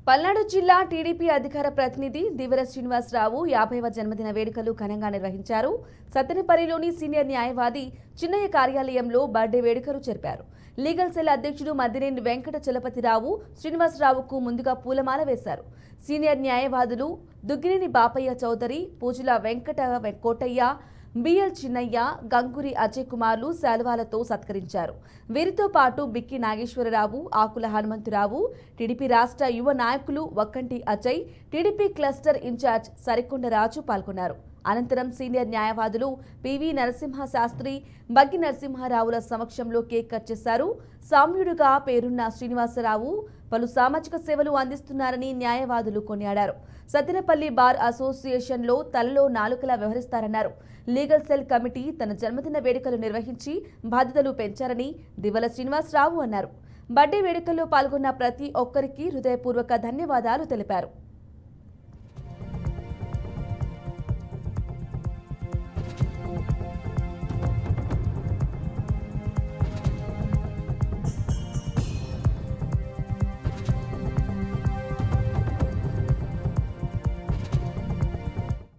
పల్నాడు జిల్లా టీడీపీ అధికార ప్రతినిధి దివెర శ్రీనివాసరావు 50వ జన్మదిన వేడుకలు ఘనంగా నిర్వహించారు. సత్తెనపల్లిలోని సీనియర్ న్యాయవాది చిన్నయ్య కార్యాలయంలో బర్త్డే వేడుకలు జరిపారు. లీగల్ సెల్ అధ్యక్షుడు మద్దినేని వెంకట చలపతిరావు శ్రీనివాసరావుకు ముందుగా పూలమాల వేశారు. సీనియర్ న్యాయవాదులు దుగ్గినేని బాపయ్య చౌదరి, పూజల వెంకట కోటయ్య, బిఎల్ చిన్నయ్య, గంగురి అజయ్ కుమార్లు శాలువాలతో సత్కరించారు. వీరితో పాటు బిక్కి నాగేశ్వరరావు, ఆకుల హనుమంతురావు, టీడీపీ రాష్ట్ర యువ నాయకులు వక్కంటి అజయ్, టీడీపీ క్లస్టర్ ఇన్ఛార్జ్ సరికొండరాజు పాల్గొన్నారు. అనంతరం సీనియర్ న్యాయవాదులు పివి నరసింహ శాస్త్రి, బగ్గి నరసింహారావుల సమక్షంలో కేక్ కట్ చేశారు. సామ్యుడుగా పేరున్న శ్రీనివాసరావు పలు సామాజిక సేవలు అందిస్తున్నారని న్యాయవాదులు కొనియాడారు. సత్తెనపల్లి బార్ అసోసియేషన్లో తలలో నాలుకలా వ్యవహరిస్తారన్నారు. లీగల్ సెల్ కమిటీ తన జన్మదిన వేడుకలు నిర్వహించి బాధ్యతలు పెంచారని దివెల శ్రీనివాసరావు అన్నారు. బర్త్డే వేడుకల్లో పాల్గొన్న ప్రతి ఒక్కరికి హృదయపూర్వక ధన్యవాదాలు తెలిపారు.